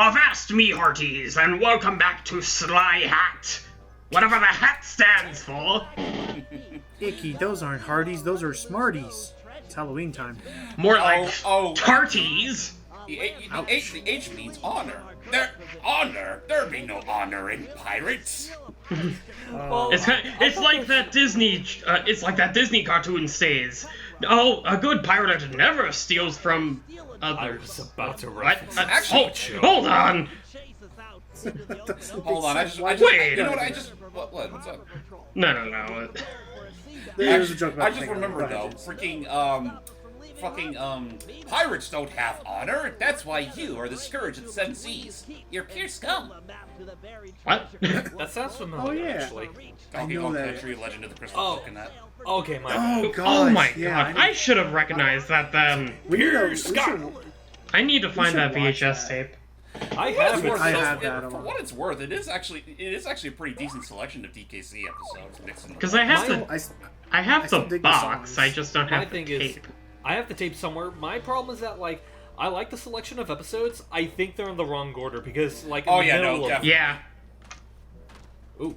Avast me hearties, and welcome back to Sly Hat. Whatever the hat stands for. Icky, those aren't Hardies, those are Smarties. It's Halloween time. More like Tarties. The H means honor. There be no honor in pirates. It's like that Disney cartoon says. Oh, a good pirate never steals from others. I was about to What? Actually, Hold on. Hold on, Wait. You know what? What's up? No. There's a joke about I just remembered though, pirates don't have honor. That's why you are the scourge of the seven seas. You're pure scum. What? That sounds familiar, Oh, yeah. actually. Donkey know Kong that. Country, Legend of the Crystal Coconut. Okay, my Oh bad. god. Oh my yeah, god! I should have recognized that then. we need Pure to, scum. I need to find should that watch VHS that. tape. I have it. I have that For one. what it's worth, it is actually a pretty decent selection of DKC episodes mixed in. Because I have I have still the dig the box. songs. I just don't My have the thing is, tape. I have the tape somewhere. My problem is that, like, I like the selection of episodes. I think they're in the wrong order because, like, in Oh, the yeah, middle no, of... definitely. Yeah. Ooh.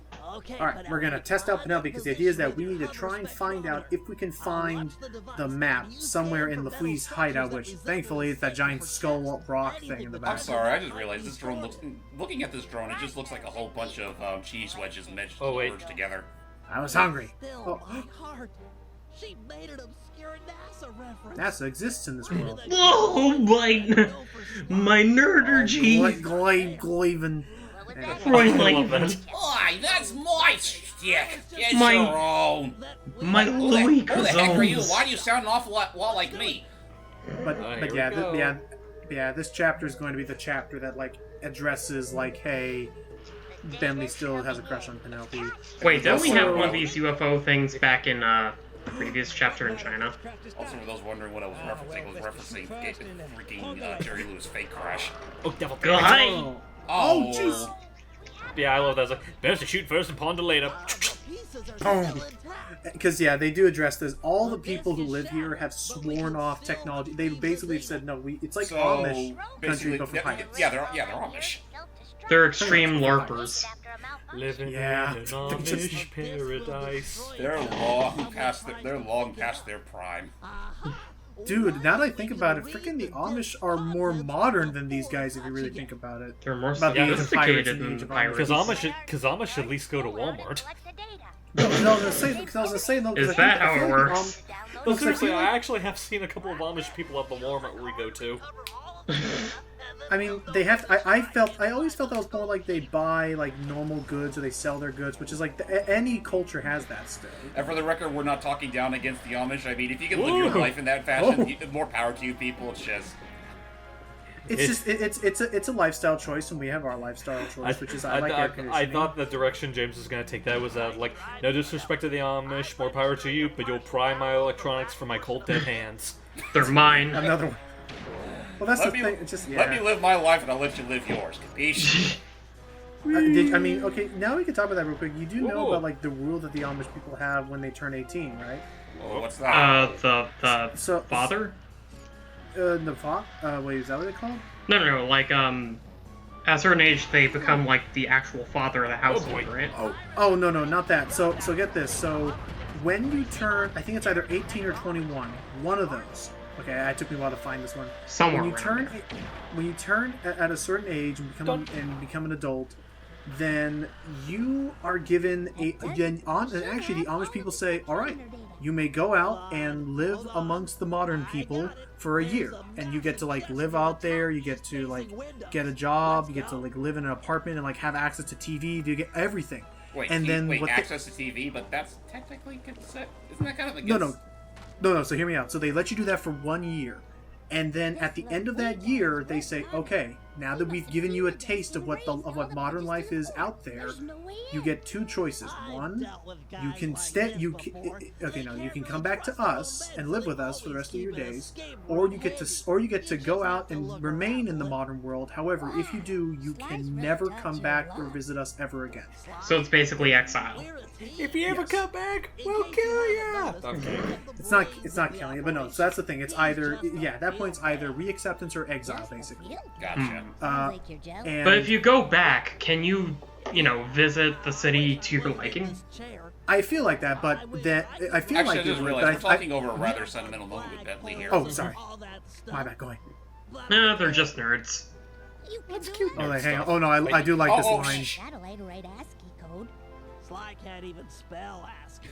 Alright, we're gonna test out Penelope because the idea is that we need to try and find out if we can find the map somewhere in LaFlea's hideout, which thankfully is that giant skull rock thing in the I'm back. sorry, I just realized this drone looks. Looking at this drone, it just looks like a whole bunch of cheese wedges merged together. I was hungry. Oh, She made an obscure NASA reference. NASA exists in this world. Whoa, my nerdurgy. Gloiven. Why, that's my stick. It's My- your own. My Who Louis the heck are you? Cozones. Why do you sound an awful lot like me? But Here we yeah, go. yeah. This chapter is going to be the chapter that like addresses like, hey, Bentley still has a crush on Penelope. Wait, don't we have Also- one of these UFO things back in previous chapter in China? Also, for those wondering what I was referencing freaking Jerry Lewis fake crash. Oh, devil. Hi. Oh, jeez. Yeah, I love that. It's like, better to shoot first and ponder later. Oh, because yeah, they do address this. All the people who live here have sworn off technology. They basically said no. It's like Amish country, but for pirates. they're Amish. They're extreme LARPers. Living Yeah. in an Amish paradise. They're long past their prime. Dude, now that I think about it, freaking the Amish are more modern than these guys if you really think about it. They're more About the age of pirates sophisticated and the than age the of pirates. Because Amish should at least go to Walmart. No, I was gonna say though. 'cause Is I that think- I how feel it like works? No, seriously, I actually have seen a couple of Amish people at the Walmart where we go to. I mean, they have. I always felt that was more like they buy like normal goods or they sell their goods, which is like any culture has that still. And for the record, we're not talking down against the Amish. I mean, if you can live your life in that fashion, more power to you people. It's just. It's a lifestyle choice, and we have our lifestyle choice, which is I like air conditioning. I thought the direction James was going to take that was that, like, no disrespect to the Amish, more power to you, but you'll pry my electronics from my cold dead hands. They're mine. Another one. Well, that's Let the me, thing. It's just let me live my life and I'll let you live yours. Capiche? I mean, okay. Now we can talk about that real quick. You do know Ooh. about like the rule that the Amish people have when they turn 18, right? Oh, what's that? The So- father? The font. Wait, is that what they called? No. Like, at a certain age, they become like the actual father of the household, boy. right? Oh no, not that. So get this. So when you turn, I think it's either 18 or 21. One of those. Okay, it took me a while to find this one. Somewhere When you around turn, when you turn at a certain age and become an adult, then you are given actually the Amish people say, all right, you may go out and live amongst the modern people for a year, and you get to like live out there. You get to like get a job. You get to like live in an apartment and like have access to TV. You get everything. Wait, and then what access to TV, but that's technically consent. Isn't that kind of a No. So hear me out. So they let you do that for 1 year, and then at the end of that year, they say, okay, now that we've given you a taste of what modern life is out there, you get two choices. One, you can stay. You can come back to us and live with us for the rest of your days, or you get to go out and remain in the modern world. However, if you do, you can never come back or visit us ever again. So it's basically exile. If you ever come back, we'll kill ya! Okay. It's not killing it, but no. So that's the thing. It's either at that point it's either reacceptance or exile, basically. Gotcha. And But if you go back, can you, visit the city to your liking? I feel like that, but that I feel Actually, like I just it would, realized we're but I, talking over a rather sentimental moment with Bentley here. Oh, sorry. My bad. Go ahead. Nah, they're just nerds. That's cute. Oh, Nerd hang on. stuff. Oh no, I do like this line. That'll ain't right ASCII code. Sly can't even spell ASCII.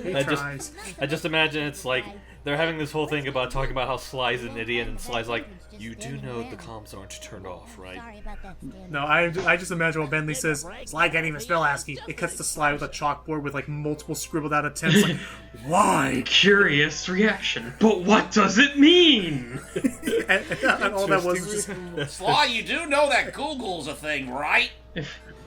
He I tries. just imagine it's like they're having this whole thing about talking about how Sly's an idiot, and Sly's like, "You do know the comms aren't turned off, right?" Sorry about that, Stan. No, I just imagine when Bentley says, Sly can't even spell ASCII. It cuts to Sly with a chalkboard with like multiple scribbled out attempts. Like, why? Curious reaction. But what does it mean? and all that was just. Sly, you do know that Google's a thing, right?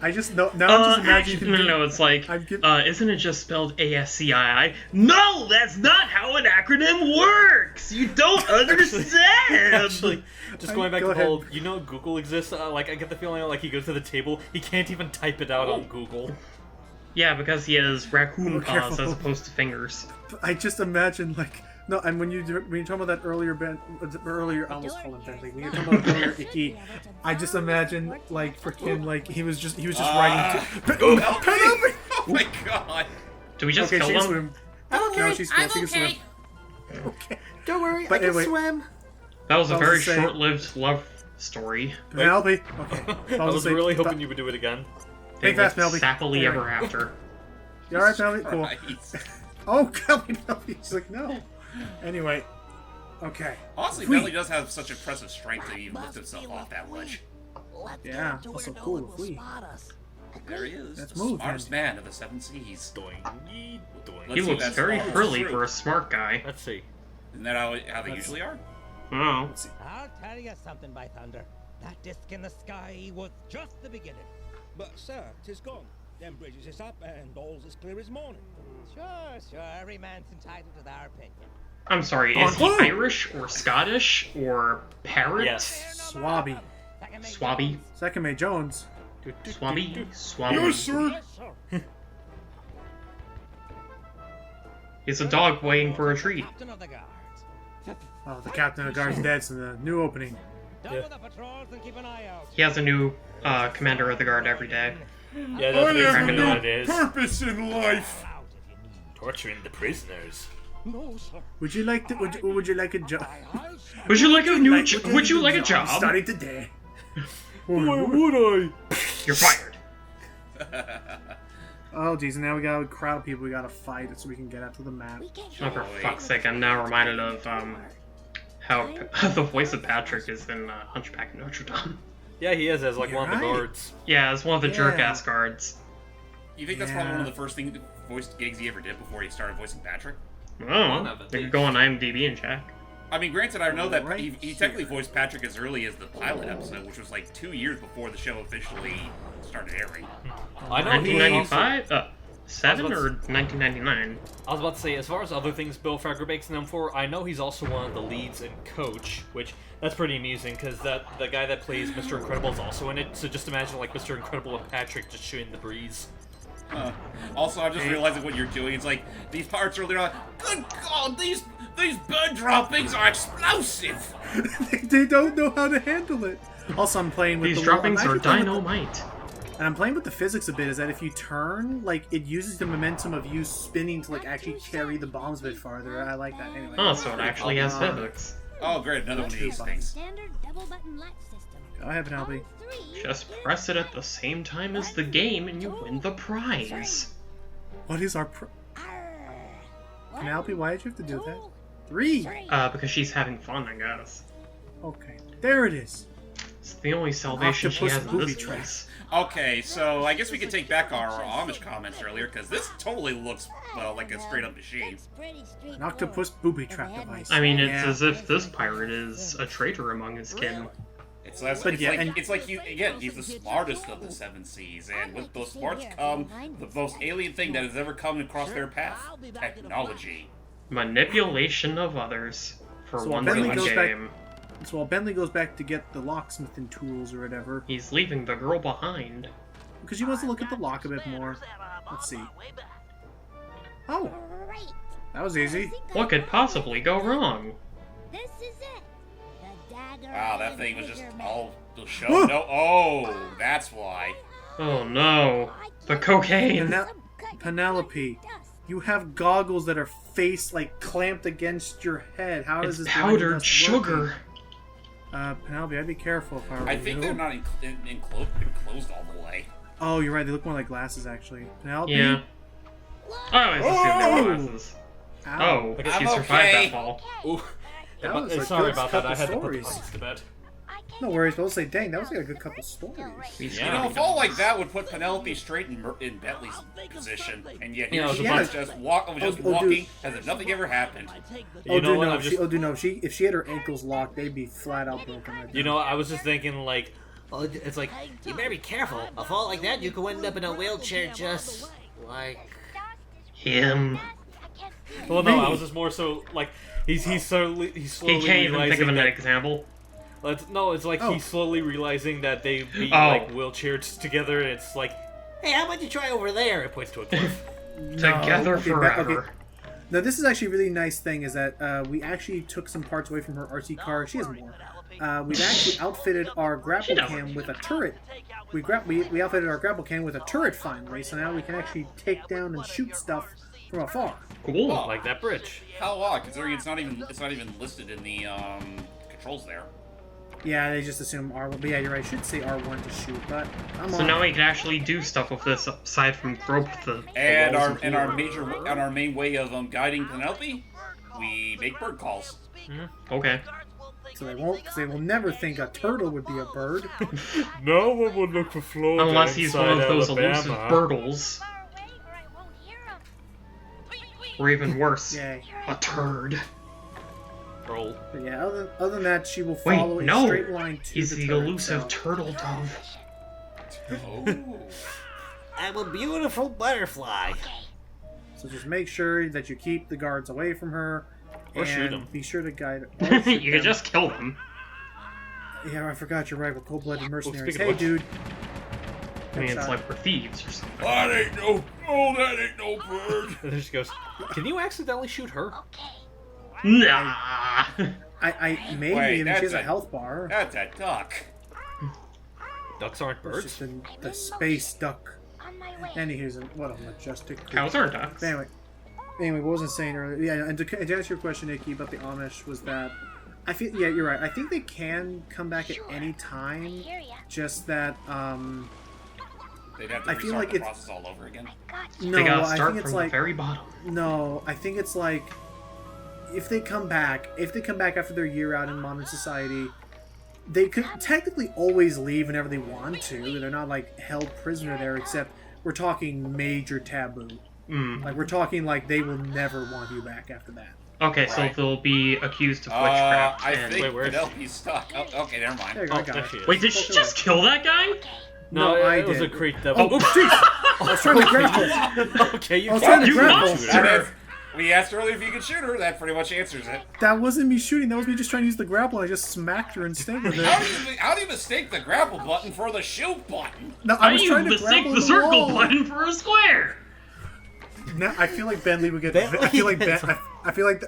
I just know. Now I'm just imagining. Actually, no, it's like, I'm giv- isn't it just spelled ASCII? No, that's not how an acronym works! You don't understand! Actually, just going back Go to the whole, ahead. Google exists. Like, I get the feeling like he goes to the table, he can't even type it out on Google. Yeah, because he has raccoon Oh, paws careful. as opposed to fingers. I just imagine like. No, and when you're talking about that earlier, I almost called him Bentley. When you're talking about earlier Icky, I just imagine like freaking like he was just writing. Oh my god. Do we just Okay, she kill can him? swim. No, she's cool. She can swim. Okay. Don't worry, I can swim. That was a I was very just saying- short-lived love story. Penelope. Okay. I was really hoping you would do it again. They Think fast, lived Penelope. Happily ever after. You alright, Penelope? Cool. Christ. Oh, Penelope. She's like, no. Anyway. Okay. Honestly, Wheat. Bentley does have such impressive strength to even lift himself off that ledge. Let's Yeah, get up to also where cool, no one will Wheat. spot us. There he is, Let's the move, smartest man of the Seven Seas. Doing, doing. He Let's see, looks that's very all frilly true. for a smart guy. Let's see. Isn't that how they usually are? Oh. Let's see. I'll tell you something, by thunder. That disc in the sky was just the beginning. But, sir, 'tis gone. Them bridges is up and all's as clear as morning. Sure, every man's entitled to their opinion. I'm sorry, is he Woo! Irish or Scottish or parrot? Yes. Swabby. Swabby. Second May Jones. Swabby. Swabby. sir. Yes, sir. He's a dog waiting for a treat. Captain of the guards. Oh, the captain of the guard's dead, so the new opening. Done Yeah. with the patrols and keep an eye out. He has a new commander of the guard every day. Yeah, that's basically no what it is. Purpose in life. Out if you need. Torturing the prisoners. No, sir. Would you like to? Would you like a job? Would you like a new? Would you like a job? Starting today. Why would I? You're fired. Oh, geez, and now we got a crowd of people we gotta fight so we can get out to the map. We can't Oh, for fuck's sake! I'm now reminded of how the voice of Patrick is in Hunchback of Notre Dame. Yeah, he is as like one of the You're right. guards. Yeah, as one of the Yeah. jerk-ass guards. You think that's probably Yeah. one of the first voice gigs he ever did before he started voicing Patrick? Oh, they could go on IMDb and check. I mean, granted, I know that Right he technically voiced Patrick as early as the pilot episode, which was like 2 years before the show officially started airing. I know he also, 1995? 7 I was or 1999? I was about to say, as far as other things Bill Fagerbake's known for, I know he's also one of the leads in Coach, which that's pretty amusing because the guy that plays Mr. Incredible is also in it. So just imagine like Mr. Incredible and Patrick just shooting the breeze. Also, I'm just realizing what you're doing. It's like these parts earlier on. Good God, these bird droppings are explosive. They don't know how to handle it. Also, I'm playing with These the droppings I'm are actually playing with dynamite. and I'm playing with the physics a bit. Is that if you turn, like, it uses the momentum of you spinning to like actually carry the bombs a bit farther. I like that. Anyway. Oh, so it actually has Uh, physics. Oh, great, another one of these things. Standard double button latch system. Go ahead, Penelope. Just press it at the same time as the game and you win the prize. What is our Penelope? Why did you have to do that? 3. Because she's having fun, I guess. Okay, there it is. It's the only salvation she Octopus has in booby this trap. place. Okay, so I guess we can take back our Amish comments earlier, because this totally looks, well, like a straight-up machine. An octopus booby trap device. I mean, it's Yeah. as if this pirate is a traitor among his kin. But yeah, and- it's like he's the smartest of the Seven Seas, and with those smarts come the most alien thing that has ever come across their path: technology. Manipulation of others for So one Bentley single goes back- game. So while Bentley goes back to get the locksmithing tools or whatever, He's leaving the girl behind. because he wants to look at the lock a bit more. Let's see. Oh, that was easy. What could possibly go wrong? This is it. The Wow, that thing was just all the show. No, oh, that's why. Oh no. The cocaine. Penelope, you have goggles that are clamped against your head. How is It's this powdered dust sugar. working? Penelope, I'd be careful if I were I think you. they're not enclosed all the way. Oh, you're right. They look more like glasses, actually. Penelope? Yeah. Oh, I assumed they were glasses. Ow. Oh, I she guess I'm survived okay. that fall. Ooh. That was a Sorry good about that. I had couple to put the stories. puppies to bed. No worries, but I'll say, dang, that was like a good couple stories. You know, a fall like that would put Penelope straight in Bentley's position, and yet Yeah, she yeah. was just walking as if nothing ever happened. You know what? no, I'm just, if she had her ankles locked, they'd be flat out broken right you now. know, I was just thinking like, Well, it's like, you better be careful. A fall like that, you could end up in a wheelchair just like... Him. well, no, I was just more so like he's slowly He can't even think of realizing an that. example. It's like Oh. he's slowly realizing that they be Oh. like wheelchairs together, and it's like, Hey, how about you try over there? it points to a cliff. Together okay, forever. okay. Now, this is actually a really nice thing, is that we actually took some parts away from her RC car. She has more. We've actually outfitted our grapple cam with a turret. We outfitted our grapple cam with a turret finally, so now we can actually take down and shoot stuff from afar. Cool. Like that bridge. How odd, considering it's not even listed in the controls there. Yeah, they just assume R1. But yeah, you're right. I should say R1 to shoot, but I'm So on. now we can actually do stuff with this aside from grope the And walls our main way of guiding Penelope, we make bird calls. Okay. So they will never think a turtle would be a bird. No one would look for Florida Unless he's one of those elusive birdles. Or even worse, Yay. a turd. Roll. But yeah, other than that, she will Wait, follow a no! straight line to He's the the turret, elusive so- turtle dove. Oh. I'm a beautiful butterfly. So just make sure that you keep the guards away from her. Or and shoot 'em. Be sure to guide or shoot You can them. just kill them. Yeah, I forgot. You're right. We're cold-blooded mercenaries. speaking Hey, of which- dude. I mean, it's Headshot. like we're thieves or something. That ain't no bird. And then she goes, "Can you accidentally shoot her?" Nah. I maybe. Wait, I mean, she that's has a a- health bar. That's a duck. Ducks aren't It's birds. just the space duck. Anywho, what a majestic creature. Cows are ducks. Anyway, what was I saying earlier? Yeah, and to answer your question, Nikki, about the Amish, was that I feel. Yeah, you're right. I think they can come back at any time. Just that. They'd have to I feel restart like the it's- process all over again. No, They gotta I start think it's from like the very bottom. no. I think it's like if they come back after their year out in modern society, they could technically always leave whenever they want to. They're not like held prisoner there, except we're talking major taboo. Like we're talking like they will never want you back after that. Okay, so Right. they'll be accused of witchcraft. I and... think Wait, where is Penelope's stuck. Oh, okay, never There mind. you go, I Oh, got there it. she is. Wait, did she just kill that guy? No, No, I it was a did. great Oh, devil. Jeez! I was trying to grapple. Okay, you I was can't trying to You grapple. must That her. is, we asked earlier if you could shoot her. That pretty much answers it. That wasn't me shooting. That was me just trying to use the grapple. And I just smacked her instead with How it. do you mistake the grapple button for the shoot button? No, How I do was you trying to mistake grapple the in circle wall. button for a square? Now, I feel like Bentley would get. I feel like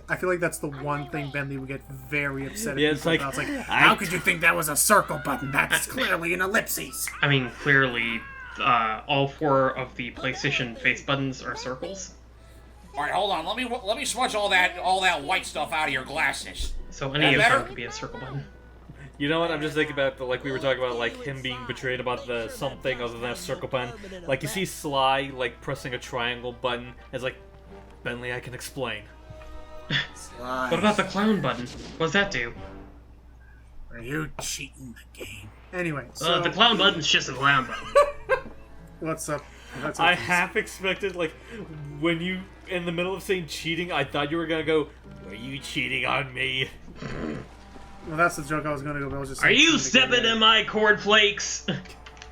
I feel like that's the one thing Bentley would get very upset at. Yeah, it's people like, about. It's like, how could you think that was a circle button? That's clearly an ellipses. I mean, clearly, all 4 of the PlayStation face buttons are circles. All right, hold on. Let me smudge all that white stuff out of your glasses. So any That of better? them could be a circle button. You know what? I'm just thinking about like we were talking about, like him being betrayed about the something other than a circle button. Like you see Sly like pressing a triangle button. It's like, Bentley, I can explain. What about the clown button? What does that do? Are you cheating the game? Anyway, so The clown button's just a clown button. what's up? What's I up? half expected, like, when you in the middle of saying cheating, I thought you were gonna go, "Are you cheating on me?" Well, that's the joke I was gonna go. But I was just. Are saying you something stepping again. in my cornflakes?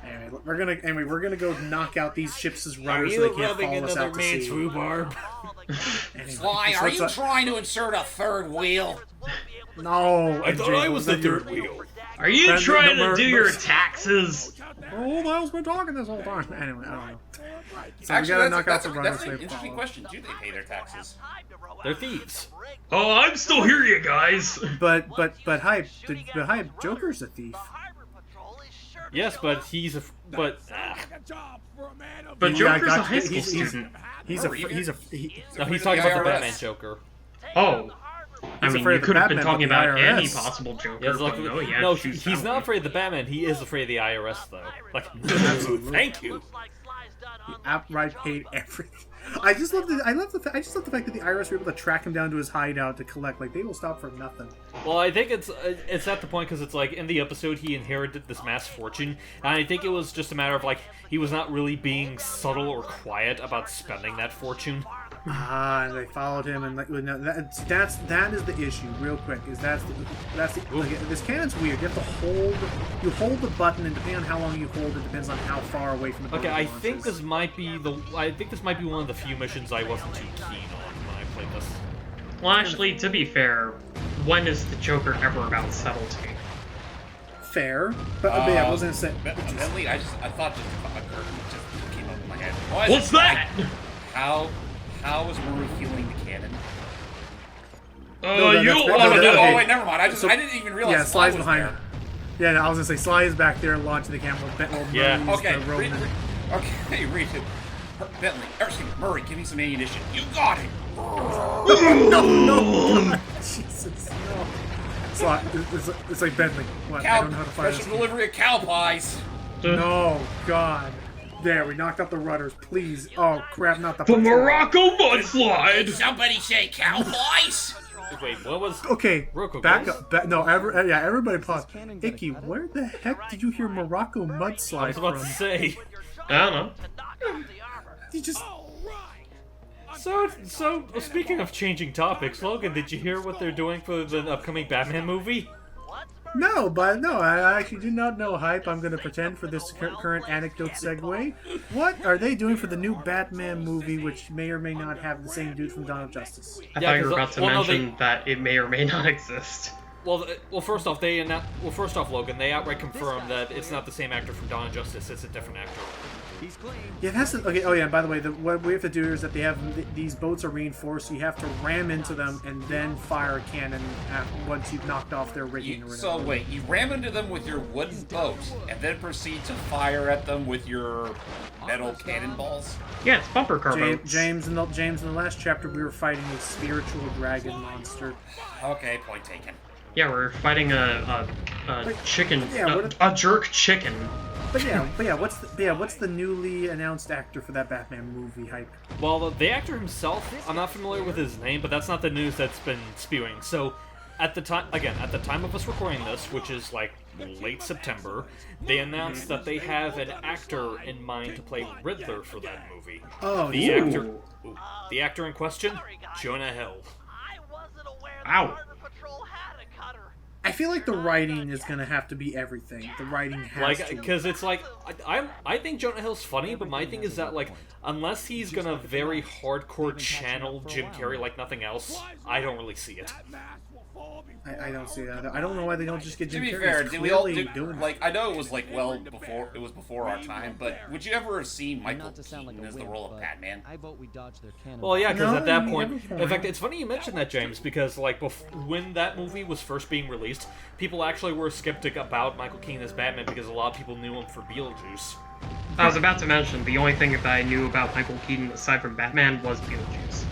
Anyway, we're gonna go knock out these ships' Are rudders so you they can't rubbing follow us another out to man's sea. Rhubarb. Anyway, Sly, so are it's you a- trying to insert a third wheel? No, I thought I Jake, was the that your- third wheel. Are you Ben- trying no, to do mer- your mer- taxes? Oh, Miles been talking this whole time. Anyway, I don't know. So Actually, we gotta knock out the runners. that's an they interesting follow. question. Do they pay their taxes? They're thieves. Oh, I'm still here, you guys. But hype. The hype. Joker's a thief. Yes, but he's a But Yeah, I Joker's got a high you. school student. He's no, he's afraid talking of about the IRS. Batman Joker. Oh. I He's mean, afraid you of the could have been Batman, talking but the about any IRS. possible Joker. Yes, like, but no, yeah, no, choose he's that not one. afraid of the Batman. He is afraid of the IRS, though. Like, thank you. He outright paid everything. I just love the. I love the fact that the IRS were able to track him down to his hideout to collect. Like they will stop for nothing. Well, I think it's at the point because it's like in the episode he inherited this mass fortune, and I think it was just a matter of like he was not really being subtle or quiet about spending that fortune. And they followed him, and like no, that is the issue. Real quick, is that's the like, this cannon's weird. You have to hold the button, and depending on how long you hold it, depends on how far away from the. Okay, button I it think launches. this might be one of the few missions I wasn't too keen on when I played this. Well, actually, to be fair, when is the Joker ever about subtlety? Fair, but yeah, I was gonna say. Bentley, I thought just occurred, just came up in my head. What's that? How is Murray healing the cannon? You don't that's- want to no, know. Oh wait, never mind. I didn't even realize. Yeah, Sly Sly's was behind there. him. Yeah, no, I was gonna say Sly is back there launching the camera. Yeah. Okay, read it. Bentley, Murray, give me some ammunition. You got it. No, Jesus, no. Sly, it's like Bentley. What? I don't know how to fire special this. delivery of cow pies. No, God. There, we knocked out the rudders. Please. Oh crap, not the. The Morocco mudslide. Somebody say cow pies. Wait, what was? Okay, Real quick, back guys. up. No, everybody pause. Icky, where the heck did you hear Morocco I mudslide was about from? to say. I don't know. You just. So speaking of changing topics, Logan, did you hear what they're doing for the upcoming Batman movie? No, but no, I actually do not know hype. I'm going to pretend for this current anecdote segue. What are they doing for the new Batman movie, which may or may not have the same dude from Dawn of Justice? I Yeah, thought you were 'cause, about to well, no, mention that it may or may not exist. Well, first off, Logan, they outright confirmed that it's not the same actor from Dawn of Justice; it's a different actor. Yeah, it has to. Okay. Oh yeah. By the way, what we have to do is that they have these boats are reinforced, so you have to ram into them and then fire a cannon once you've knocked off their rigging or whatever. So wait, you ram into them with your wooden boat, and then proceed to fire at them with your metal cannonballs? Yeah, it's bumper car boats. James, in the last chapter, we were fighting a spiritual dragon monster. Okay, point taken. Yeah, we're fighting a chicken, yeah, what a jerk chicken. But yeah, what's the newly announced actor for that Batman movie hype? Well, the actor himself, I'm not familiar with his name, but that's not the news that's been spewing. So, at the time of us recording this, which is like late September, they announced that they have an actor in mind to play Riddler for that movie. Oh, The actor in question, Jonah Hill. Ow. I feel like the writing is gonna have to be everything. The writing has to. Because it's like I think Jonah Hill's funny, but my thing is that like unless he's gonna very hardcore channel Jim Carrey like nothing else, I don't really see it. I don't see that. I don't know why they don't just get To Jim be Carrey. fair, He's did we all clearly do, doing like I know it was like before our time, but would you ever have seen Michael Keaton as the role of Batman? I vote we dodge their cannon. Well, yeah, because No, at that you point, never in can. fact, it's funny you mentioned that, James, because like when that movie was first being released, people actually were skeptic about Michael Keaton as Batman because a lot of people knew him for Beetlejuice. I was about to mention the only thing that I knew about Michael Keaton aside from Batman was Beetlejuice.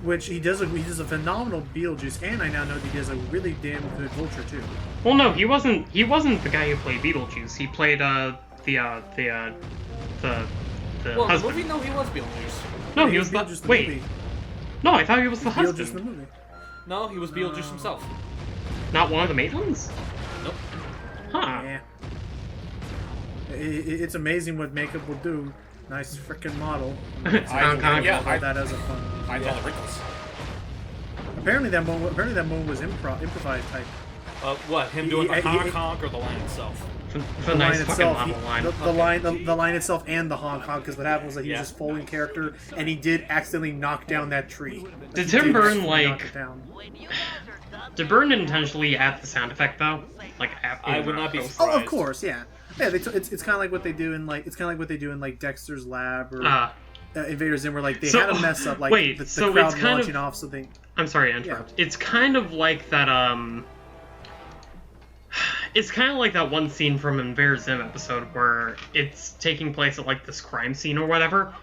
Which he does a phenomenal Beetlejuice, and I now know that he does a really damn good Vulture too. Well, no, he wasn't the guy who played Beetlejuice. He played the Well, the husband. movie, no, he was Beetlejuice. No, Yeah, he was the Beetlejuice wait. movie. No, I thought he was the Beetlejuice in the husband. movie. No, he was Beetlejuice himself. Not one of the maidens. Nope. Huh. Yeah. It's amazing what makeup will do. Nice freaking model. Yeah, I that as a fun. Hides all the wrinkles. Apparently that moment was improvised type. What? Him doing the honk or the line itself? The nice fucking model line. The line itself and the honk because what happened was that he was this folding character and he did accidentally knock down that tree. Did He Tim did Burton knock like? it down. Did Burton intentionally add the sound effect though? Like I would not be post? Oh, surprised. of course, yeah. Yeah, it's kind of like what they do in like Dexter's Lab or Invader Zim, where like they had a mess up, like the crowd launching off, so they. I'm sorry to interrupt. Yeah. It's kind of like that. It's kind of like that one scene from Invader Zim episode where it's taking place at like this crime scene or whatever.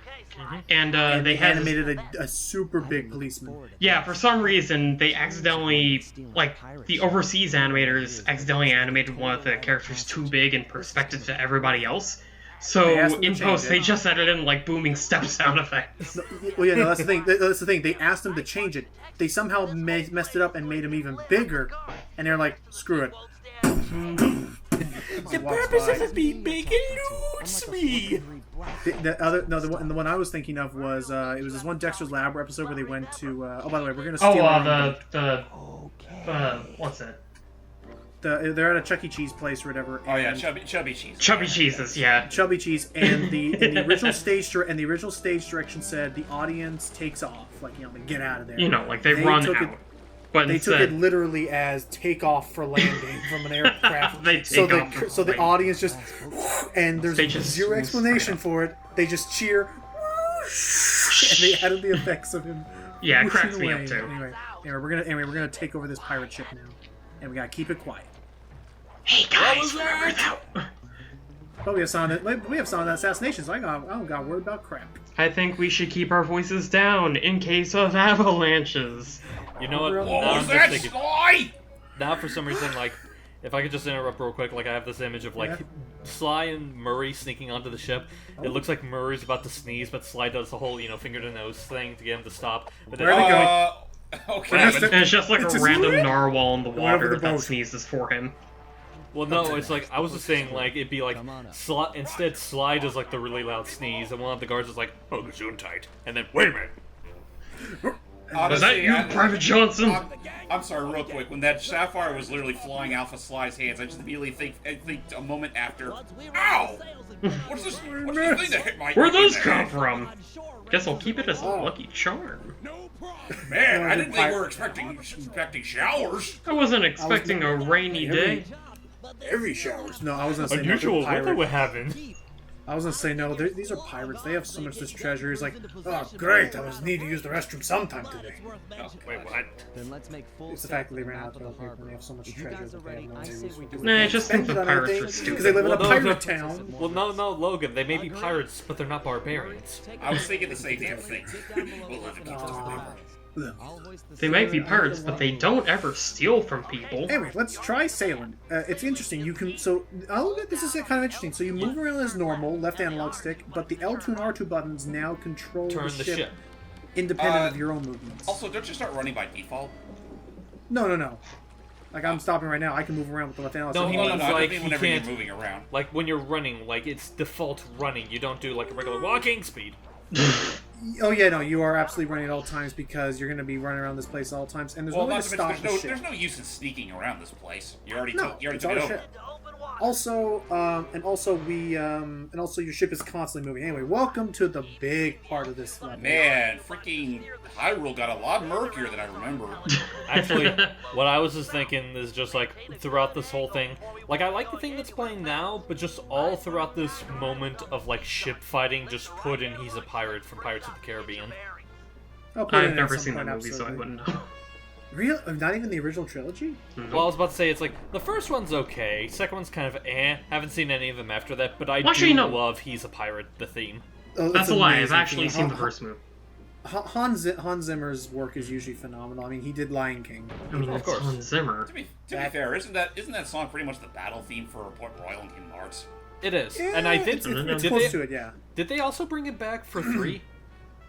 And they had animated a super big policeman. Yeah, for some reason they accidentally, like the overseas animators accidentally animated one of the characters too big in perspective to everybody else. So in post they just added in like booming step sound effects. Well, yeah, no, that's the thing. That's the thing. They asked them to change it. They somehow messed it up and made him even bigger. And they're like, screw it. The purpose of it being big eludes me. The one I was thinking of was it was this one Dexter's Lab episode where they went to. Oh, by the way, we're gonna steal. What's it? They're at a Chuck E. Cheese place or whatever. Oh yeah, Chubby Cheese. Chubby Cheeses, yeah. Chubby Cheese, and the original stage direction said the audience takes off, like they get out of there. Like they run out. But they took it literally as take off for landing from an aircraft. So the audience just and there's zero explanation for it. They just cheer and they added the effects of him. Yeah, it cracks me up too. Anyway, we're gonna take over this pirate ship now, and we gotta keep it quiet. Hey guys, remember that? But we have some of that assassination, so I don't got worried about crap. I think we should keep our voices down in case of avalanches. You know what? What was that, Sly? Now, for some reason, like, if I could just interrupt real quick, like, I have this image of, like, Sly and Murray sneaking onto the ship. It looks like Murray's about to sneeze, but Sly does the whole, finger to nose thing to get him to stop. But then, okay. And it's just like a random narwhal in the water that sneezes for him. Well, no, it's like, I was just saying, like, it'd be like, instead Sly does, like, the really loud sneeze, and one of the guards is like, oh, tight. And then, wait a minute. Was that you, Private Johnson? I'm sorry, real quick. When that sapphire was literally flying off of Sly's hands, I just immediately think a moment after, ow! What's this thing that hit my... Where'd those come from? Guess I'll keep it as a lucky charm. Man, I didn't think we were expecting showers. I wasn't expecting a rainy day. Every showers. No, I was gonna say unusual weather we're having. I was gonna say no. These are pirates. They have so much this treasure. He's like, oh great, I need to use the restroom sometime today. Oh, wait, what? It's the fact that they ran out of toilet paper and they have so much treasure that they have no use for. Nah, I just think the pirates are stupid. Because they live in a pirate town. Well, no, Logan. They may be pirates, but they're not barbarians. I was thinking the same damn thing. They might be pirates, but they don't ever steal from people. Anyway, let's try sailing. It's interesting. You can this is kind of interesting. So you move around as normal, left analog stick, but the L2 and R2 buttons now control the ship independent of your own movements. Also, don't you start running by default? No. Like I'm stopping right now. I can move around with the left analog stick. No, he means like you whenever can't. You're moving around. Like when you're running, like it's default running. You don't do like a regular walking speed. Oh yeah, no, you are absolutely running at all times because you're going to be running around this place at all times, and there's no way to stop the ship. There's no use in sneaking around this place. You already took it over. Also, your ship is constantly moving. Anyway, welcome to the big part of this level. Man, freaking Hyrule got a lot murkier than I remember. Actually, what I was just thinking is just like throughout this whole thing, like I like the thing that's playing now, but just all throughout this moment of like ship fighting, just put in he's a pirate from Pirates of the Caribbean. I've never seen that movie, so I wouldn't know. Real? Not even the original trilogy? Mm-hmm. Well, I was about to say, it's like, the first one's okay, second one's kind of haven't seen any of them after that, but I love He's a Pirate, the theme. Oh, that's a lie, I've actually seen the first movie. Hans Zimmer's work is usually phenomenal. I mean, he did Lion King. I mean, of course. Hans Zimmer. To be fair, isn't that song pretty much the battle theme for Port Royal in Kingdom Hearts? It is, yeah, and I did. It's close to it, yeah. Did they also bring it back for 3?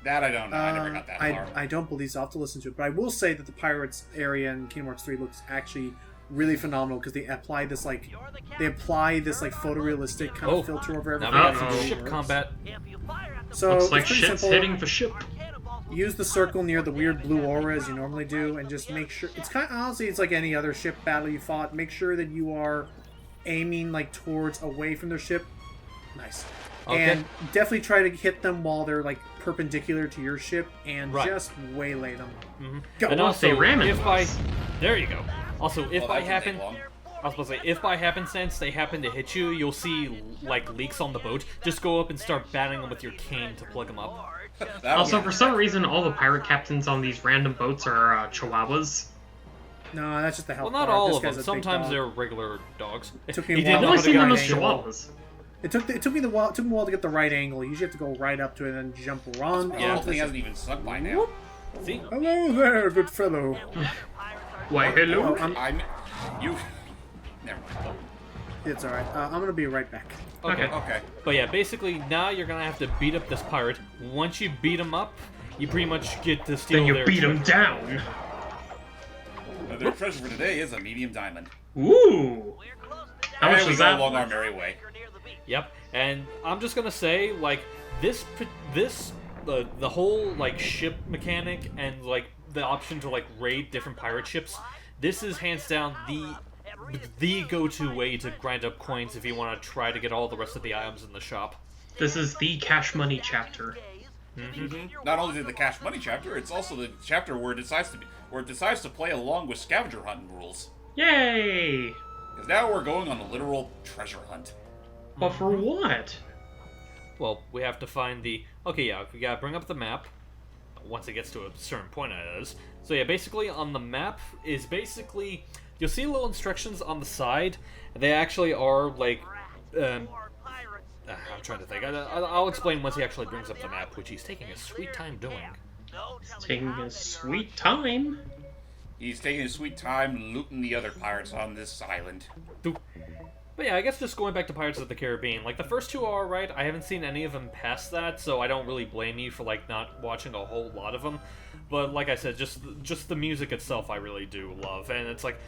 That I don't know. I never got that far. I don't believe so. I'll have to listen to it. But I will say that the Pirates area in Kingdom Hearts 3 looks actually really phenomenal because they apply this photorealistic kind of filter over everything. Now we got some ship combat. So looks like ship's hitting the ship. Use the circle near the weird blue aura as you normally do, and just make sure. It's kind of honestly, it's like any other ship battle you fought. Make sure that you are aiming like towards away from their ship. Nice. Okay. And definitely try to hit them while they're like perpendicular to your ship, and just waylay them. Mm-hmm. Go. And also, there you go. Also, if by I was supposed to say, if by happenstance they happen to hit you, you'll see, like, leaks on the boat. Just go up and start batting them with your cane to plug them up. Also, for some reason, all the pirate captains on these random boats are Chihuahuas. No, that's just the Well, help. not part. all This of guy's them. a big Sometimes dog. they're regular dogs. Took me a He while. didn't I've know only how to seen get them on as the angle. Chihuahuas. It took me the while to get the right angle. You usually have to go right up to it and then jump around. The whole thing hasn't even sunk by now. See? Hello there, good fellow. Why, hello? Oh, You. Never mind. It's alright. I'm gonna be right back. Okay. Okay. But yeah, basically, now you're gonna have to beat up this pirate. Once you beat him up, you pretty much get to steal Then you their beat him treasure. down. Their treasure for today is a medium diamond. Ooh. How much And we is go that? along our merry way. Yep, and I'm just gonna say, like, the whole, like, ship mechanic and, like, the option to, like, raid different pirate ships, this is hands down the go-to way to grind up coins if you want to try to get all the rest of the items in the shop. This is the cash money chapter. Not only the cash money chapter, it's also the chapter where it decides to play along with scavenger hunting rules. Yay! Because now we're going on a literal treasure hunt. But for what? Well, we have to find the... Okay, yeah, we gotta bring up the map. Once it gets to a certain point, it is. So yeah, basically on the map is basically... You'll see little instructions on the side. They actually are, like... I'm trying to think. I'll explain once he actually brings up the map, which he's taking a sweet time doing. Taking a sweet time. He's taking his sweet time looting the other pirates on this island. But yeah, I guess just going back to Pirates of the Caribbean, like, the first two are alright. I haven't seen any of them past that, so I don't really blame you for, like, not watching a whole lot of them. But like I said, just the music itself I really do love. And it's like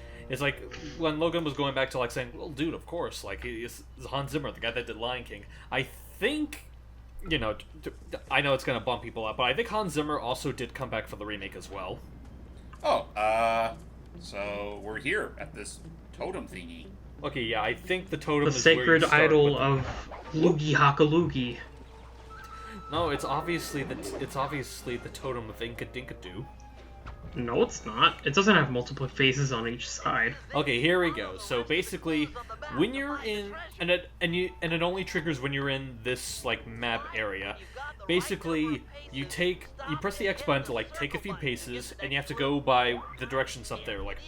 when Logan was going back to, like, saying, well, dude, of course, like, it's Hans Zimmer, the guy that did Lion King. I think, you know, I know it's gonna bump people up, but I think Hans Zimmer also did come back for the remake as well. Oh, so we're here at this totem thingy. Okay, yeah, I think the totem The is where you sacred start idol with the- of Loogie Haka-Loogie. No, it's obviously the totem of Inka Dinkadoo. No, it's not. It doesn't have multiple faces on each side. Okay, here we go. So basically, when you're in, and it only triggers when you're in this, like, map area. Basically, you press the X button to, like, take a few paces, and you have to go by the directions up there. Like,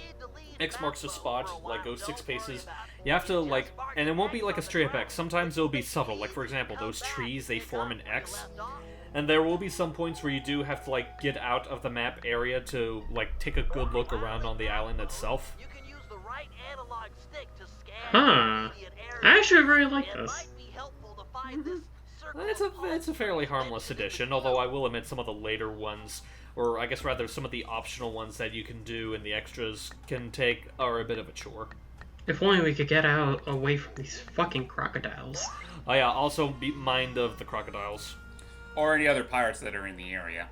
X marks a spot, like, go 6 paces. You have to, like, and it won't be like a straight up X. Sometimes it'll be subtle. Like, for example, those trees, they form an X. And there will be some points where you do have to, like, get out of the map area to, like, take a good look around on the island itself. Huh. I actually really like this. It's a fairly harmless addition, although I will admit some of the later ones, or I guess rather some of the optional ones that you can do in the extras are a bit of a chore. If only we could get out away from these fucking crocodiles. Oh yeah, also be mind of the crocodiles. Or any other pirates that are in the area.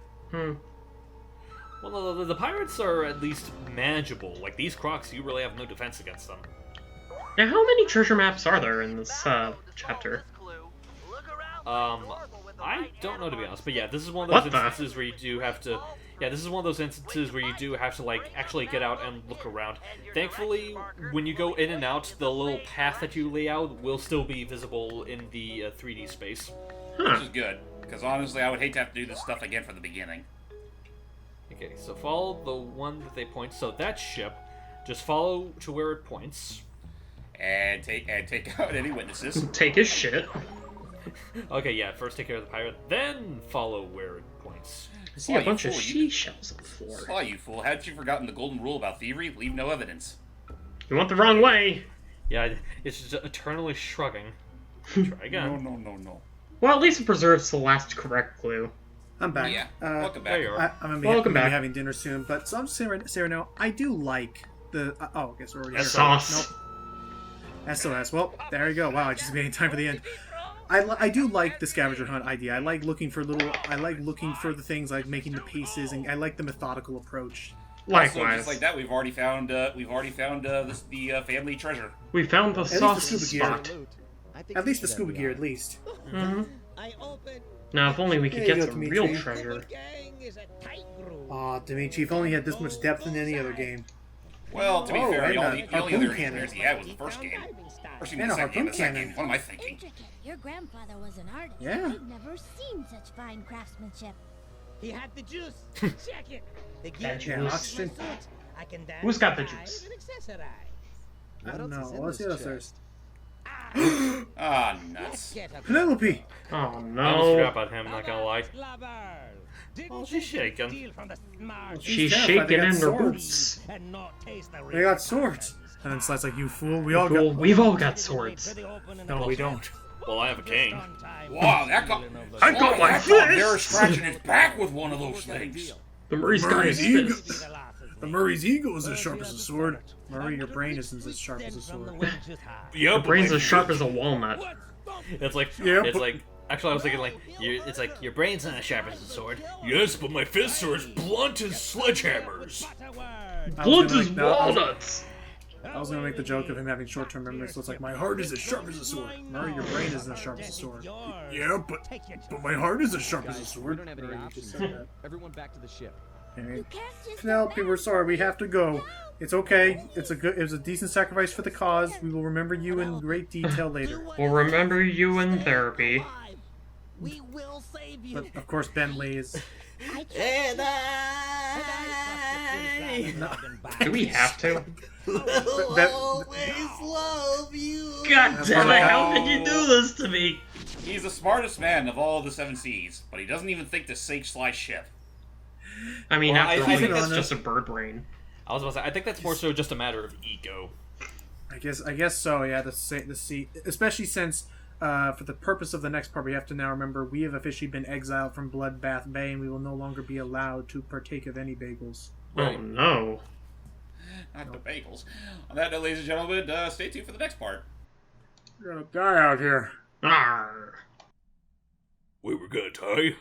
Well, the pirates are at least manageable. Like, these crocs, you really have no defense against them. Now, how many treasure maps are there in this chapter? I don't know, to be honest, but yeah, this is one of those What the? instances where you do have to... Yeah, this is one of those instances where you do have to, like, actually get out and look around. Thankfully, when you go in and out, the little path that you lay out will still be visible in the 3D space. Which is good, because honestly, I would hate to have to do this stuff again from the beginning. Okay, so follow the one that they point. So that ship, just follow to where it points. And take out any witnesses. Take his shit. Okay, yeah, first take care of the pirate, then follow where it points. I see a you bunch of fool, seashells on the floor. Oh, you fool. Hadn't you forgotten the golden rule about thievery? Leave no evidence. You went the wrong way. Yeah, it's just eternally shrugging. Try again. No. Well, at least it preserves the last correct clue. I'm back. Yeah, welcome There back. you are. I'm gonna be, Welcome gonna be back. having dinner soon, but so I'm just saying right now, I do like the. Oh, I guess we're already The here. sauce. Nope. SOS. Well, there you go. Wow, I just made it time for the end. I do like the scavenger hunt idea. I like looking for the things, like making the pieces, and I like the methodical approach. Also, Likewise. just like that, we've already found the family treasure. We found the least the sauce scuba gear. spot. At least the scuba gear, at least. Now, if only we could There you get go, some Dimitri. real treasure. Aw, Dimitri, if only you had this much depth in any other game. Well, to be Oh, fair, and the a only harpoon other cannon. engineers he had was the first game. First game And and a the second game. harpoon The second cannon. game. What am I thinking? Intricate. Your grandfather was an artist. Yeah. I've never seen such fine craftsmanship. He had the juice. Check it. The That gear juice. matches my suit. I can dance, Who's got the dive, juice? and accessorize. I don't know. Let's see what's first. Ah, nuts. Get a Penelope! Oh I almost no. forgot about him, not gonna lie. Didn't Oh, she's think you'd shaking. steal from the smart She's terrified. They shaking got in her swords. boots. and not taste the They got real swords. weapons. And then Slide's like, you fool, we all Cool. got... We've all got swords. No, we don't. Well, I have a cane. Wow, that got... I got my that got there fist! scratching his back with one of those things. The Murray's got his Murray's fist. The Murray's ego is as sharp as a sword. Murray, your brain isn't as sharp as a sword. Yeah, Your brain's as sharp as a walnut. It's like, Yeah, it's but- like. Actually, I was thinking like, it's like your brain's not as sharp as a sword. Yes, but my fists are as blunt as sledgehammers. Blunt as No, walnuts. I was gonna make the joke of him having short-term memory, so it's like, my heart is as sharp as a sword. Murray, your brain isn't as sharp as a sword. Yeah, but my heart is as sharp as a sword. We don't have any Murray, you options. just said that. Everyone back to the ship. Okay. You can't just Penelope, we're sorry, we have to go. It's okay. It was a decent sacrifice for the cause. We will remember you in great detail later. We'll remember you in therapy. We will save you. But of course, Bentley is. And I Do we have to? That- always love you. God damn it, how did you do this to me? He's the smartest man of all the seven seas, but he doesn't even think to sink Sly's ship. I mean, Well, after I all, think that's that's- just a bird brain. I was about to say, I think that's more so just a matter of ego. I guess so. Yeah, the sea, especially since for the purpose of the next part, we have to now remember we have officially been exiled from Bloodbath Bay, and we will no longer be allowed to partake of any bagels. Oh no. Not the bagels. On that note, ladies and gentlemen, stay tuned for the next part. We're gonna die out here. Arr. We were gonna die.